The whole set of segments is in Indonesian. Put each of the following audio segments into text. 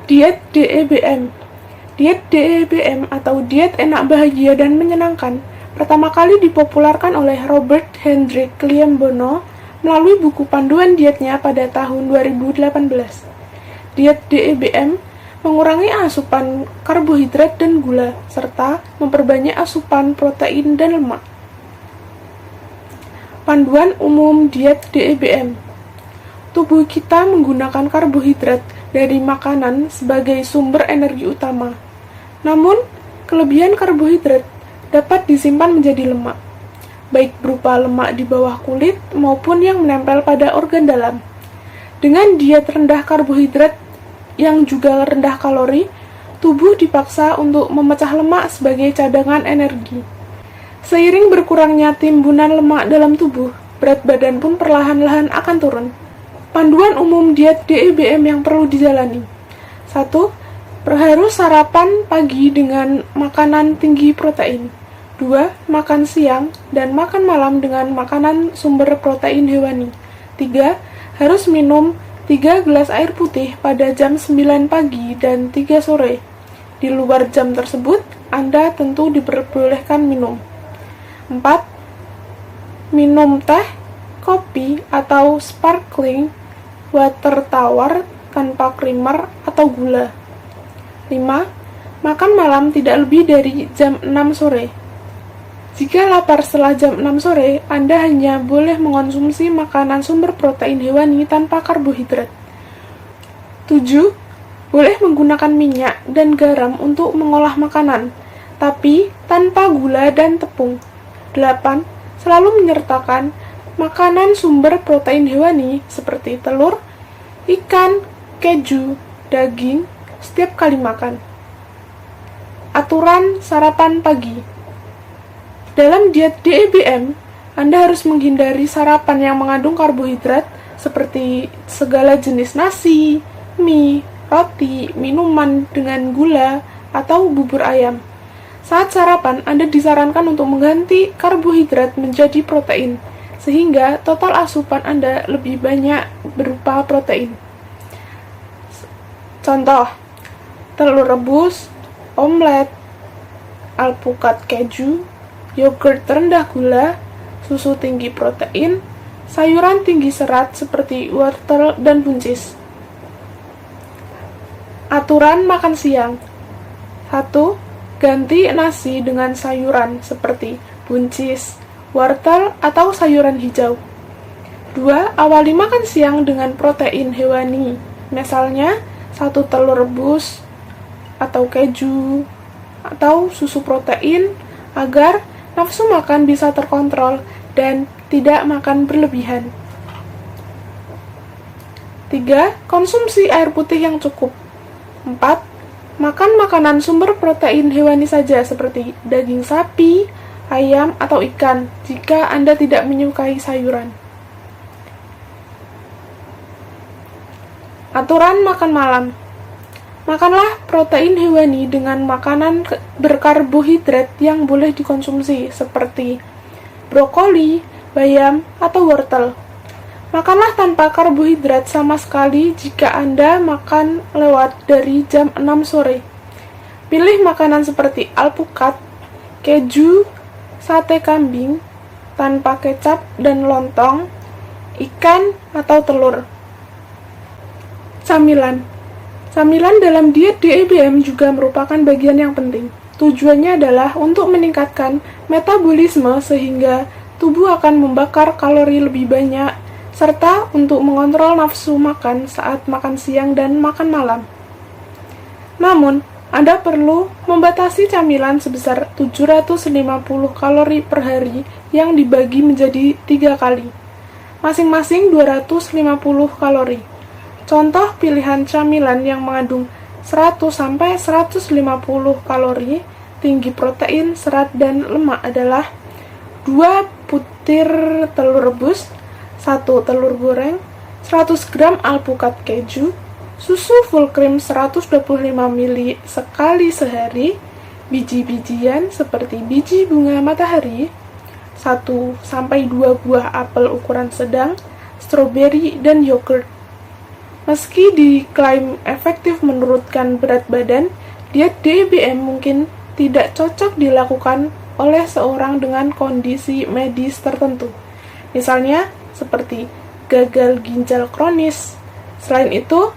Diet DEBM. Diet DEBM atau diet enak, bahagia, dan menyenangkan pertama kali dipopulerkan oleh Robert Hendrik Liembono melalui buku panduan dietnya pada tahun 2018. Diet DEBM mengurangi asupan karbohidrat dan gula, serta memperbanyak asupan protein dan lemak. Panduan umum diet DEBM. Tubuh kita menggunakan karbohidrat dari makanan sebagai sumber energi utama. Namun, kelebihan karbohidrat dapat disimpan menjadi lemak, baik berupa lemak di bawah kulit maupun yang menempel pada organ dalam. Dengan diet rendah karbohidrat yang juga rendah kalori, tubuh dipaksa untuk memecah lemak sebagai cadangan energi. Seiring berkurangnya timbunan lemak dalam tubuh, berat badan pun perlahan-lahan akan turun. Panduan umum diet DEBM yang perlu dijalani. 1. Harus sarapan pagi dengan makanan tinggi protein. 2. Makan siang dan makan malam dengan makanan sumber protein hewani. 3. Harus minum 3 gelas air putih pada jam 9 pagi dan 3 sore. Di luar jam tersebut, Anda tentu diperbolehkan minum. 4. Minum teh, kopi, atau sparkling water tawar tanpa creamer atau gula. 5. Makan malam tidak lebih dari jam 6 sore. Jika lapar setelah jam 6 sore, Anda hanya boleh mengonsumsi makanan sumber protein hewani tanpa karbohidrat. 7. Boleh menggunakan minyak dan garam untuk mengolah makanan, tapi tanpa gula dan tepung. 8. Selalu menyertakan makanan sumber protein hewani seperti telur, ikan, keju, daging, setiap kali makan. Aturan sarapan pagi. Dalam diet DEBM, Anda harus menghindari sarapan yang mengandung karbohidrat seperti segala jenis nasi, mie, roti, minuman dengan gula, atau bubur ayam. Saat sarapan, Anda disarankan untuk mengganti karbohidrat menjadi protein, sehingga total asupan Anda lebih banyak berupa protein. Contoh, telur rebus, omelet, alpukat keju, yogurt rendah gula, susu tinggi protein, sayuran tinggi serat seperti wortel dan buncis. Aturan makan siang. 1. Ganti nasi dengan sayuran seperti buncis, wortel, atau sayuran hijau. 2. Awali makan siang dengan protein hewani, misalnya 1 telur rebus, atau keju, atau susu protein, agar nafsu makan bisa terkontrol dan tidak makan berlebihan. 3. Konsumsi air putih yang cukup. 4. Makan makanan sumber protein hewani saja seperti daging sapi, ayam, atau ikan jika Anda tidak menyukai sayuran. Aturan makan malam. Makanlah protein hewani dengan makanan berkarbohidrat yang boleh dikonsumsi seperti brokoli, bayam, atau wortel. Makanlah tanpa karbohidrat sama sekali jika Anda makan lewat dari jam 6 sore. Pilih makanan seperti alpukat, keju, sate kambing, tanpa kecap dan lontong, ikan, atau telur. Camilan. Camilan dalam diet DEBM juga merupakan bagian yang penting. Tujuannya adalah untuk meningkatkan metabolisme sehingga tubuh akan membakar kalori lebih banyak, serta untuk mengontrol nafsu makan saat makan siang dan makan malam. Namun, Anda perlu membatasi camilan sebesar 750 kalori per hari yang dibagi menjadi 3 kali, masing-masing 250 kalori. Contoh pilihan camilan yang mengandung 100-150 kalori, tinggi protein, serat, dan lemak adalah 2 butir telur rebus, 1 telur goreng, 100 gram alpukat keju, susu full cream 125 ml sekali sehari, biji-bijian seperti biji bunga matahari, 1-2 buah apel ukuran sedang, stroberi, dan yogurt. Meski diklaim efektif menurunkan berat badan, diet DIBM mungkin tidak cocok dilakukan oleh seorang dengan kondisi medis tertentu. Misalnya, seperti gagal ginjal kronis. Selain itu,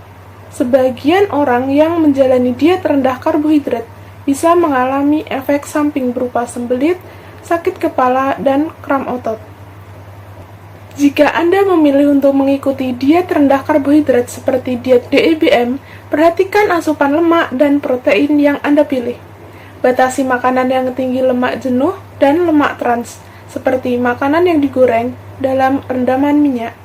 sebagian orang yang menjalani diet rendah karbohidrat bisa mengalami efek samping berupa sembelit, sakit kepala, dan kram otot. Jika Anda memilih untuk mengikuti diet rendah karbohidrat seperti diet DIBM, perhatikan asupan lemak dan protein yang Anda pilih. Batasi makanan yang tinggi lemak jenuh dan lemak trans, seperti makanan yang digoreng dalam rendaman minyak.